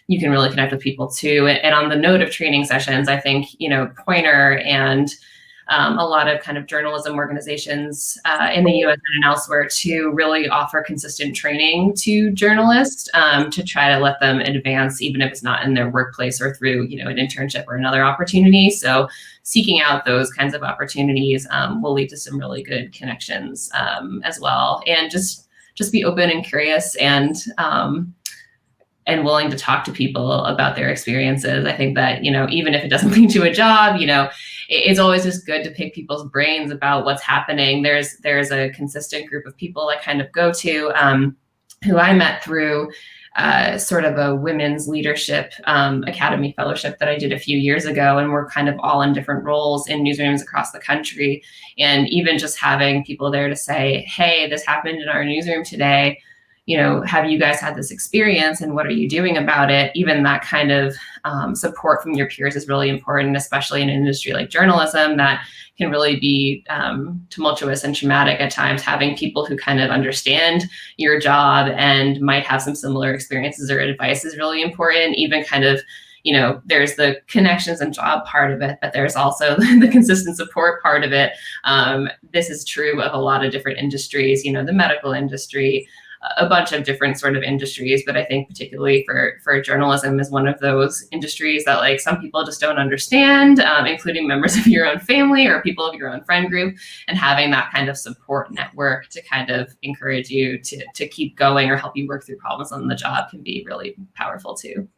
you can really connect with people too. And on the note of training sessions, I think, Pointer and a lot of kind of journalism organizations in the US and elsewhere to really offer consistent training to journalists to try to let them advance, even if it's not in their workplace or through, an internship or another opportunity. So seeking out those kinds of opportunities will lead to some really good connections as well. And just be open and curious and willing to talk to people about their experiences. I think that, even if it doesn't lead to a job, it's always just good to pick people's brains about what's happening. There's a consistent group of people I kind of go to who I met through sort of a women's leadership academy fellowship that I did a few years ago. And we're kind of all in different roles in newsrooms across the country. And even just having people there to say, hey, this happened in our newsroom today. Have you guys had this experience and what are you doing about it? Even that kind of support from your peers is really important, especially in an industry like journalism that can really be tumultuous and traumatic at times. Having people who kind of understand your job and might have some similar experiences or advice is really important. Even kind of, there's the connections and job part of it, but there's also the consistent support part of it. This is true of a lot of different industries, the medical industry, a bunch of different sort of industries, but I think particularly for journalism is one of those industries that like some people just don't understand, including members of your own family or people of your own friend group, and having that kind of support network to kind of encourage you to keep going or help you work through problems on the job can be really powerful too.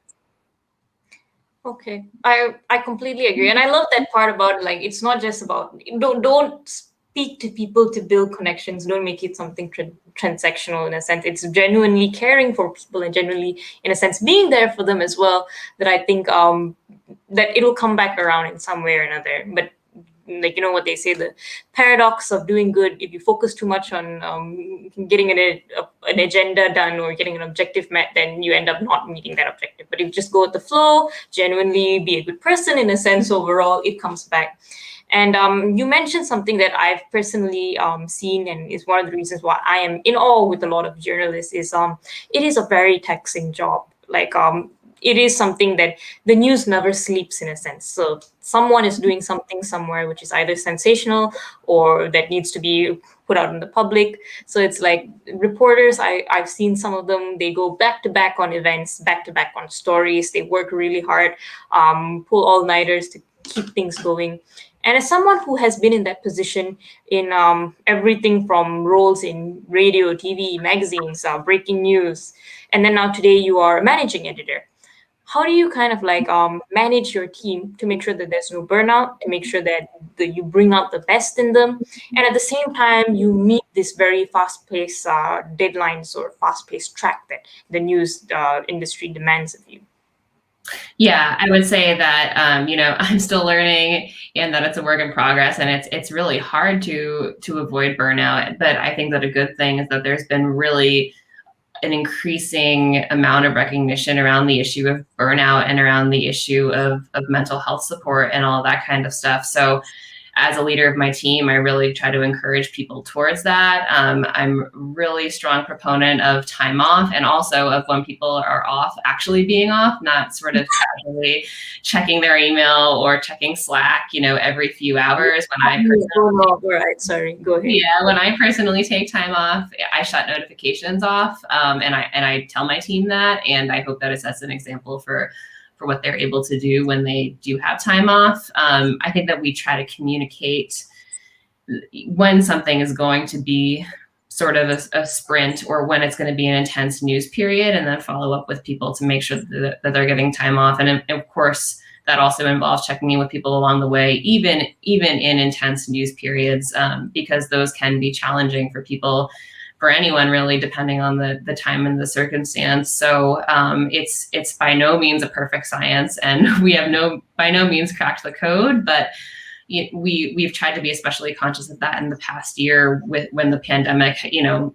Okay, I completely agree, and I love that part about like it's not just about don't speak to people to build connections. Don't make it something transactional in a sense. It's genuinely caring for people and genuinely, in a sense, being there for them as well. That I think that it'll come back around in some way or another. But like what they say, the paradox of doing good. If you focus too much on getting an agenda done or getting an objective met, then you end up not meeting that objective. But if you just go with the flow, genuinely be a good person in a sense, overall, it comes back. And you mentioned something that I've personally seen, and is one of the reasons why I am in awe with a lot of journalists, is it is a very taxing job. Like it is something that the news never sleeps in a sense. So someone is doing something somewhere which is either sensational or that needs to be put out in the public. So it's like reporters, I've seen some of them, they go back to back on events, back to back on stories. They work really hard, pull all-nighters to keep things going. And as someone who has been in that position in everything from roles in radio, TV, magazines, breaking news, and then now today you are a managing editor. How do you kind of like manage your team to make sure that there's no burnout, to make sure that you bring out the best in them, and at the same time you meet this very fast-paced deadlines or fast-paced track that the news industry demands of you? Yeah, I would say that I'm still learning and that it's a work in progress, and it's really hard to avoid burnout. But I think that a good thing is that there's been really an increasing amount of recognition around the issue of burnout and around the issue of mental health support and all that kind of stuff. So as a leader of my team, I really try to encourage people towards that. I'm really strong proponent of time off, and also of when people are off actually being off, not sort of casually checking their email or checking Slack, every few hours. Sorry, go ahead. Yeah, when I personally take time off, I shut notifications off, and I tell my team that, and I hope that it sets an example for what they're able to do when they do have time off. I think that we try to communicate when something is going to be sort of a sprint, or when it's going to be an intense news period, and then follow up with people to make sure that they're getting time off. And of course, that also involves checking in with people along the way, even in intense news periods, because those can be challenging for people, for anyone really, depending on the time and the circumstance. So it's by no means a perfect science, and we have by no means cracked the code, but we've tried to be especially conscious of that in the past year, when the pandemic,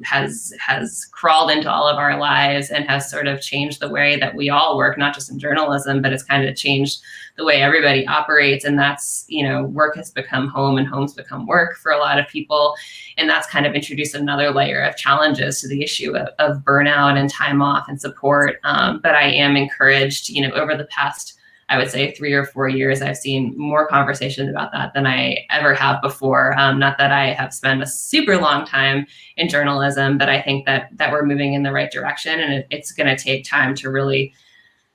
has crawled into all of our lives and has sort of changed the way that we all work, not just in journalism, but it's kind of changed the way everybody operates. And that's, work has become home and home's become work for a lot of people. And that's kind of introduced another layer of challenges to the issue of burnout and time off and support. But I am encouraged, over the past, I would say 3 or 4 years, I've seen more conversations about that than I ever have before. Not that I have spent a super long time in journalism, but I think that we're moving in the right direction, and it's going to take time to really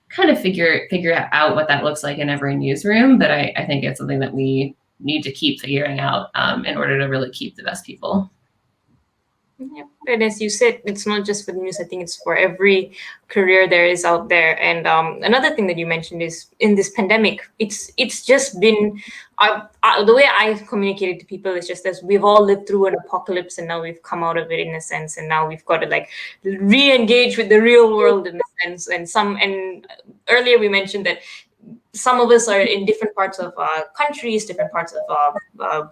kind of figure out what that looks like in every newsroom. But I think it's something that we need to keep figuring out in order to really keep the best people. Yeah. And as you said, it's not just for the news. I think it's for every career there is out there. And another thing that you mentioned is, in this pandemic, it's just been, the way I communicated to people is just as we've all lived through an apocalypse, and now we've come out of it in a sense, and now we've got to re-engage with the real world in a sense. And earlier we mentioned that some of us are in different parts of countries, different parts of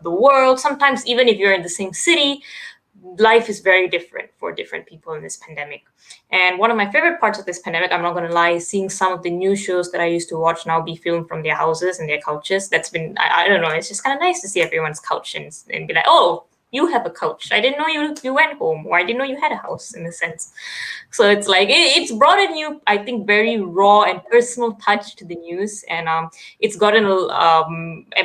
the world. Sometimes even if you're in the same city, life is very different for different people in this pandemic. And one of my favorite parts of this pandemic, I'm not going to lie, is seeing some of the news shows that I used to watch now be filmed from their houses and their couches. That's been, I don't know, it's just kind of nice to see everyone's couch and be like, oh, you have a couch. I didn't know you went home, or I didn't know you had a house, in a sense. So it's like it's brought a new, I think, very raw and personal touch to the news, and it's gotten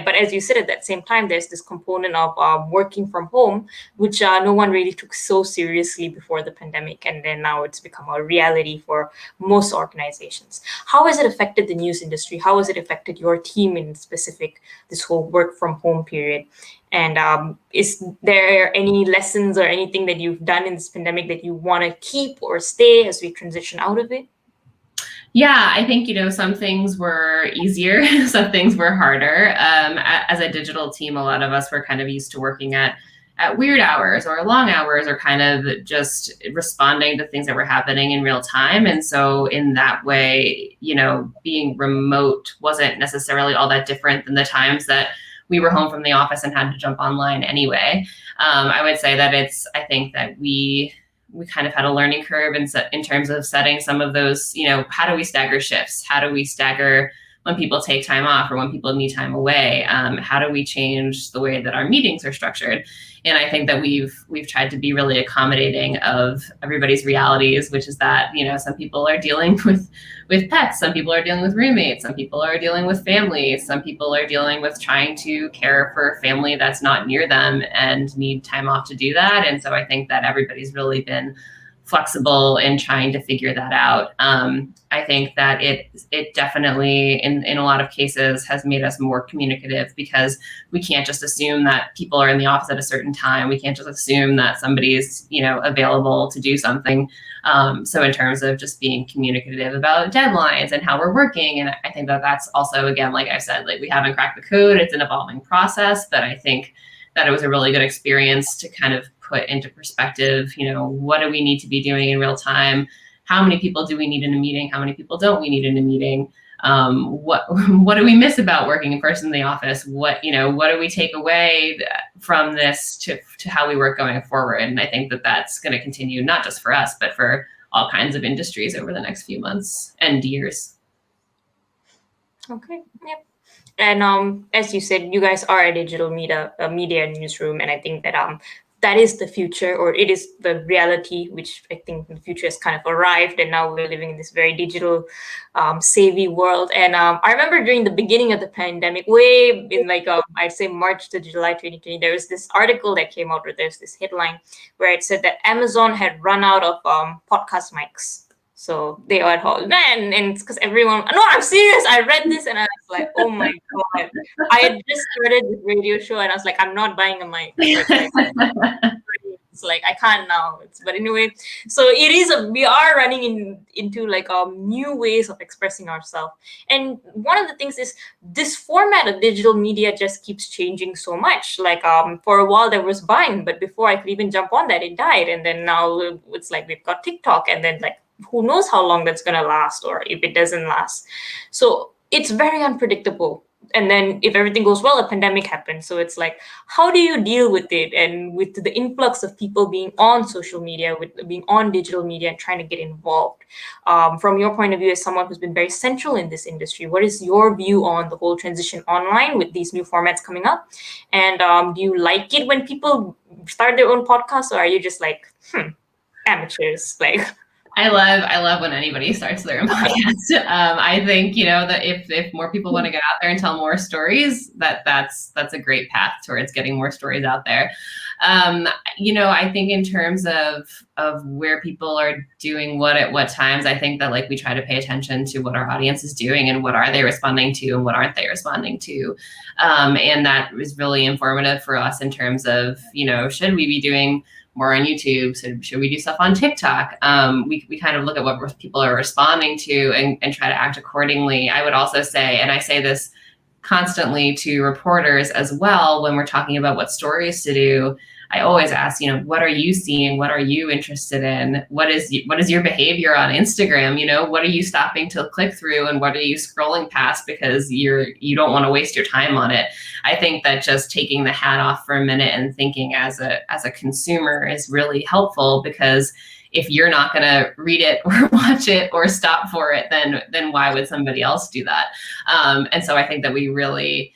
but as you said, at that same time, there's this component of working from home, which no one really took so seriously before the pandemic, and then now it's become a reality for most organizations. How has it affected the news industry? How has it affected your team in specific, this whole work from home period? And is there any lessons or anything that you've done in this pandemic that you want to keep or stay as we transition out of it? Yeah, I think, some things were easier, some things were harder. As a digital team, a lot of us were kind of used to working at weird hours or long hours, or kind of just responding to things that were happening in real time. And so in that way, being remote wasn't necessarily all that different than the times that we were home from the office and had to jump online anyway. I would say that I think that we kind of had a learning curve in terms of setting some of those, how do we stagger shifts? How do we stagger when people take time off or when people need time away? How do we change the way that our meetings are structured? And I think that we've tried to be really accommodating of everybody's realities, which is that, some people are dealing with pets, some people are dealing with roommates, some people are dealing with family, some people are dealing with trying to care for family that's not near them and need time off to do that. And so I think that everybody's really been flexible in trying to figure that out. I think that it definitely, in a lot of cases, has made us more communicative, because we can't just assume that people are in the office at a certain time. We can't just assume that somebody's, available to do something. So in terms of just being communicative about deadlines and how we're working, and I think that that's also, again, like I said, we haven't cracked the code. It's an evolving process, but I think that it was a really good experience to kind of put into perspective, what do we need to be doing in real time? How many people do we need in a meeting? How many people don't we need in a meeting? What do we miss about working in person in the office? What do we take away from this to how we work going forward? And I think that that's going to continue, not just for us, but for all kinds of industries over the next few months and years. Okay. Yep. And as you said, you guys are a digital media newsroom, and I think that that is the future, or it is the reality, which I think the future has kind of arrived, and now we're living in this very digital, savvy world. And I remember during the beginning of the pandemic, way in like I'd say March to July 2020, there was this article that came out where there's this headline where it said that Amazon had run out of podcast mics. So they are at home, and it's because everyone. No, I'm serious. I read this and I was like, oh my god! I had just started this radio show and I was like, I'm not buying a mic. Like, it's like I can't now. But anyway, so it is we are running into like new ways of expressing ourselves. And one of the things is this format of digital media just keeps changing so much. Like for a while there was Vine, but before I could even jump on that, it died. And then now it's like we've got TikTok, and then like who knows how long that's gonna last, or if it doesn't last. So it's very unpredictable. And then if everything goes well, a pandemic happens. So it's like, how do you deal with it? And with the influx of people being on social media, with being on digital media and trying to get involved, from your point of view as someone who's been very central in this industry, what is your view on the whole transition online with these new formats coming up? And do you like it when people start their own podcasts, or are you just like, amateurs? Like, I love when anybody starts their own podcast. I think, that if more people want to get out there and tell more stories, that's a great path towards getting more stories out there. I think in terms of where people are doing what at what times, I think that like we try to pay attention to what our audience is doing and what are they responding to and what aren't they responding to. And that is really informative for us in terms of, should we be doing more on YouTube? So should we do stuff on TikTok? We kind of look at what people are responding to and try to act accordingly. I would also say, and I say this constantly to reporters as well, when we're talking about what stories to do, I always ask, what are you seeing? What are you interested in? What is your behavior on Instagram? What are you stopping to click through, and what are you scrolling past because you don't want to waste your time on it? I think that just taking the hat off for a minute and thinking as a consumer is really helpful, because if you're not going to read it or watch it or stop for it, then why would somebody else do that? And so I think that we really,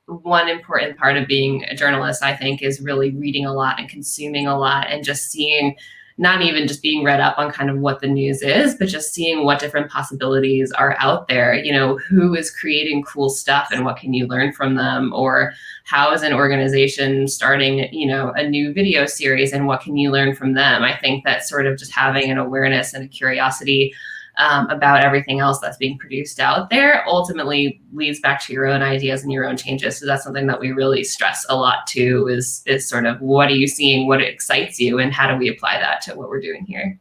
one important part of being a journalist, I think, is really reading a lot and consuming a lot, and just seeing, not even just being read up on kind of what the news is, but just seeing what different possibilities are out there. Who is creating cool stuff and what can you learn from them? Or how is an organization starting, a new video series and what can you learn from them? I think that sort of just having an awareness and a curiosity about everything else that's being produced out there ultimately leads back to your own ideas and your own changes. So that's something that we really stress a lot too, is sort of what are you seeing, what excites you, and how do we apply that to what we're doing here?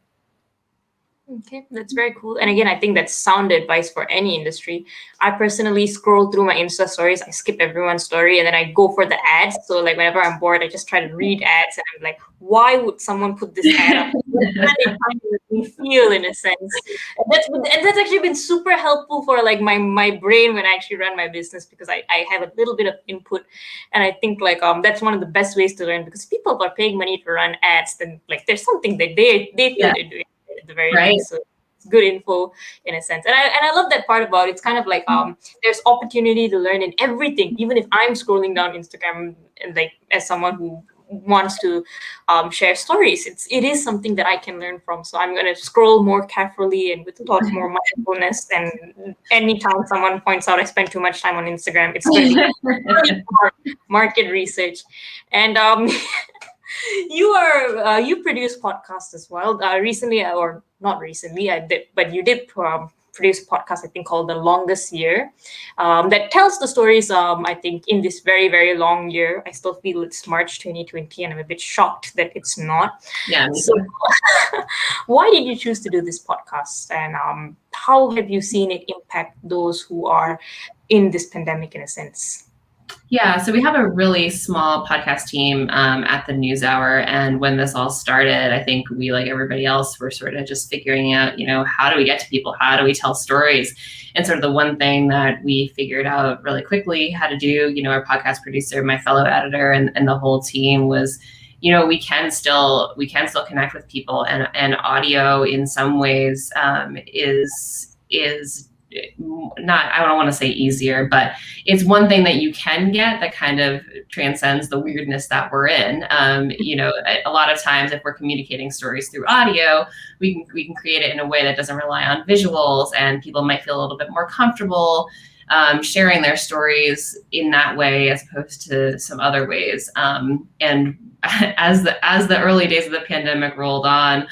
Okay, that's very cool. And again, I think that's sound advice for any industry. I personally scroll through my Insta stories. I skip everyone's story and then I go for the ads. So like whenever I'm bored, I just try to read ads, and I'm like, why would someone put this ad up? What are they trying to make me feel, in a sense? And that's actually been super helpful for like my brain when I actually run my business, because I have a little bit of input. And I think like that's one of the best ways to learn, because people are paying money to run ads, then like there's something that they feel they're doing at the very least. So it's good info in a sense. And I love that part about it. It's kind of like there's opportunity to learn in everything. Even if I'm scrolling down Instagram and like as someone who wants to share stories, it is something that I can learn from. So I'm going to scroll more carefully and with a lot more mindfulness. And anytime someone points out I spend too much time on Instagram, it's going to be market research. And you produce podcasts as well. Recently, or not recently, I did, but you did produce a podcast, I think, called The Longest Year, that tells the stories, I think, in this very, very long year. I still feel it's March 2020, and I'm a bit shocked that it's not. Yeah. So why did you choose to do this podcast? And how have you seen it impact those who are in this pandemic, in a sense? Yeah, so we have a really small podcast team at the NewsHour, and when this all started, I think we, like everybody else, were sort of just figuring out, how do we get to people? How do we tell stories? And sort of the one thing that we figured out really quickly how to do, our podcast producer, my fellow editor, and the whole team was, we can still connect with people, and audio in some ways is I don't want to say easier, but it's one thing that you can get that kind of transcends the weirdness that we're in. A lot of times if we're communicating stories through audio, we can create it in a way that doesn't rely on visuals, and people might feel a little bit more comfortable sharing their stories in that way as opposed to some other ways. And as the early days of the pandemic rolled on,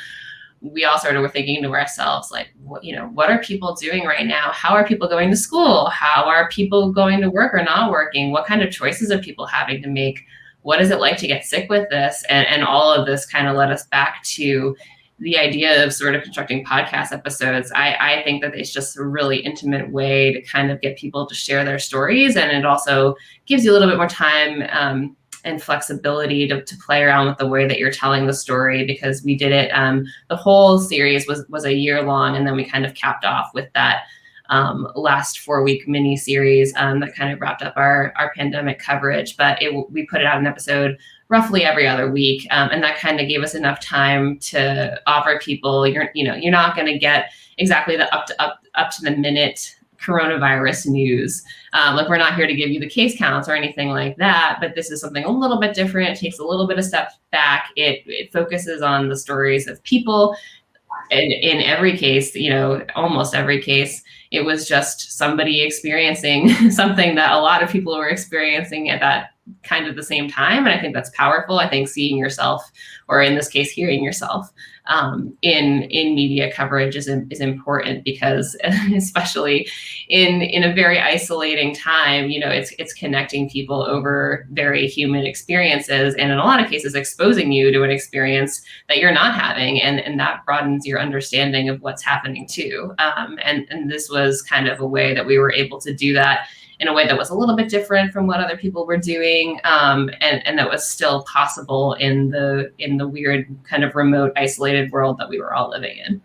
we all sort of were thinking to ourselves, like, what are people doing right now? How are people going to school? How are people going to work or not working? What kind of choices are people having to make? What is it like to get sick with this? And all of this kind of led us back to the idea of sort of constructing podcast episodes. I think that it's just a really intimate way to kind of get people to share their stories. And it also gives you a little bit more time and flexibility to play around with the way that you're telling the story, because we did it, the whole series was a year long, and then we kind of capped off with that last 4-week mini series that kind of wrapped up our pandemic coverage. But we put it out an episode roughly every other week, and that kind of gave us enough time to offer people, you're not going to get exactly the up to the minute coronavirus news. We're not here to give you the case counts or anything like that, but this is something a little bit different. It takes a little bit of step back. It focuses on the stories of people. And in every case, almost every case, it was just somebody experiencing something that a lot of people were experiencing at that kind of the same time. And I think that's powerful. I think seeing yourself, or in this case, hearing yourself in media coverage is important, because especially in a very isolating time, it's connecting people over very human experiences, and in a lot of cases exposing you to an experience that you're not having, and that broadens your understanding of what's happening too. And this was kind of a way that we were able to do that in a way that was a little bit different from what other people were doing, and that was still possible in the weird kind of remote, isolated world that we were all living in.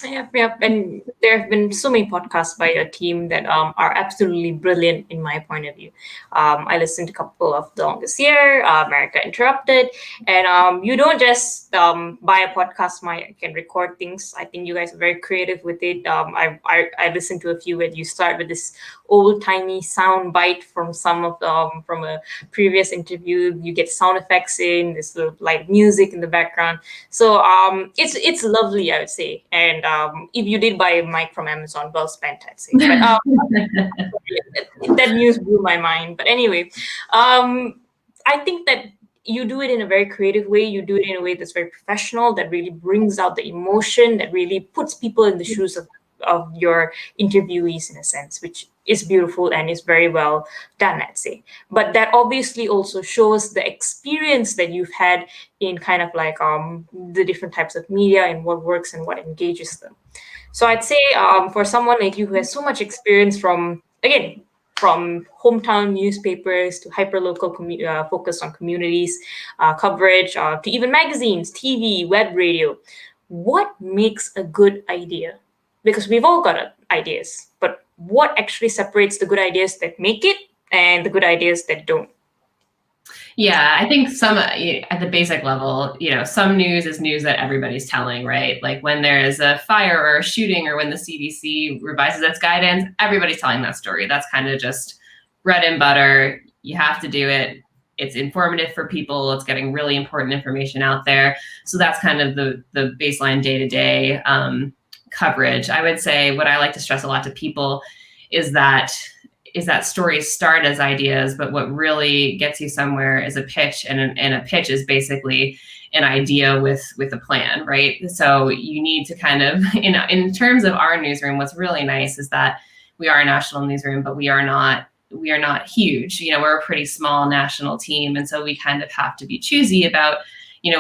Yep. And there have been so many podcasts by your team that are absolutely brilliant in my point of view. I listened to a couple of The Longest Year, America Interrupted, and you don't just buy a podcast mic and record things. I think you guys are very creative with it. I listened to a few where you start with this old-timey sound bite from some of from a previous interview. You get sound effects in, this little light music in the background. So it's lovely, I would say. And if you did buy a mic from Amazon, well spent, I'd say. But that news blew my mind. But anyway, I think that you do it in a very creative way. You do it in a way that's very professional, that really brings out the emotion, that really puts people in the shoes of your interviewees, in a sense, which is beautiful and is very well done, I'd say. But that obviously also shows the experience that you've had in kind of like the different types of media and what works and what engages them. So I'd say for someone like you who has so much experience from hometown newspapers to hyperlocal focus on communities, coverage, to even magazines, TV, web radio, what makes a good idea? Because we've all got ideas, but what actually separates the good ideas that make it and the good ideas that don't? Yeah, I think some at the basic level, some news is news that everybody's telling, right? Like when there is a fire or a shooting, or when the CDC revises its guidance, everybody's telling that story. That's kind of just bread and butter. You have to do it. It's informative for people. It's getting really important information out there. So that's kind of the baseline day-to-day coverage. I would say what I like to stress a lot to people is that stories start as ideas, but what really gets you somewhere is a pitch, and a pitch is basically an idea with a plan, right? So you need to kind of, in terms of our newsroom, what's really nice is that we are a national newsroom, but we are not huge. We're a pretty small national team, and so we kind of have to be choosy about,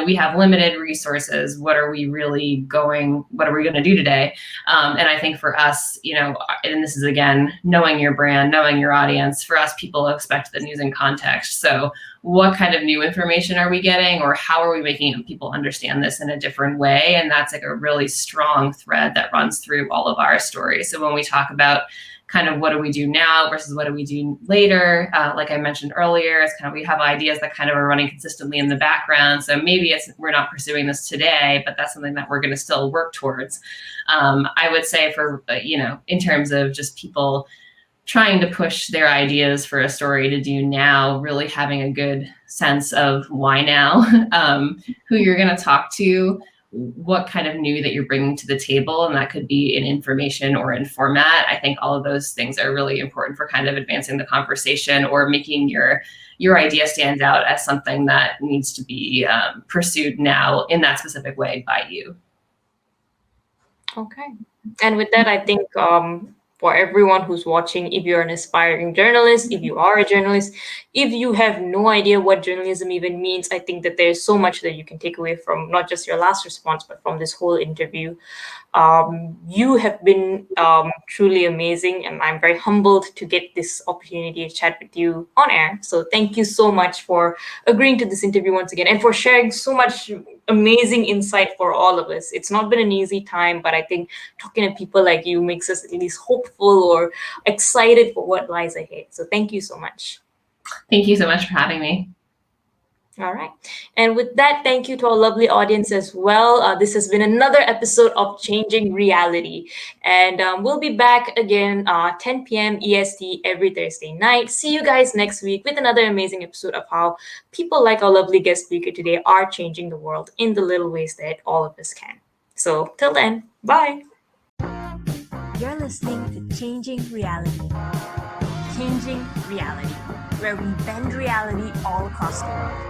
we have limited resources. What are we going to do today? And I think for us, and this is again, knowing your brand, knowing your audience, for us, people expect the news in context. So what kind of new information are we getting, or how are we making people understand this in a different way? And that's like a really strong thread that runs through all of our stories. So when we talk about kind of what do we do now versus what do we do later. Like I mentioned earlier, it's kind of we have ideas that kind of are running consistently in the background. So maybe we're not pursuing this today, but that's something that we're going to still work towards. I would say for, in terms of just people trying to push their ideas for a story to do now, really having a good sense of why now, who you're going to talk to, what kind of new that you're bringing to the table, and that could be in information or in format. I think all of those things are really important for kind of advancing the conversation or making your idea stand out as something that needs to be pursued now in that specific way by you. Okay. And with that, I think for everyone who's watching, if you're an aspiring journalist, if you are a journalist, if you have no idea what journalism even means, I think that there's so much that you can take away from not just your last response, but from this whole interview. You have been truly amazing, and I'm very humbled to get this opportunity to chat with you on air. So thank you so much for agreeing to this interview once again and for sharing so much amazing insight for all of us. It's not been an easy time, but I think talking to people like you makes us at least hopeful or excited for what lies ahead. So thank you so much. Thank you so much for having me. All right. And with that, thank you to our lovely audience as well. This has been another episode of Changing Reality. And we'll be back again 10 p.m. EST every Thursday night. See you guys next week with another amazing episode of how people like our lovely guest speaker today are changing the world in the little ways that all of us can. So till then, bye. You're listening to Changing Reality. Changing Reality, where we bend reality all across the world.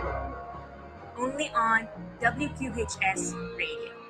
Only on WQHS Radio.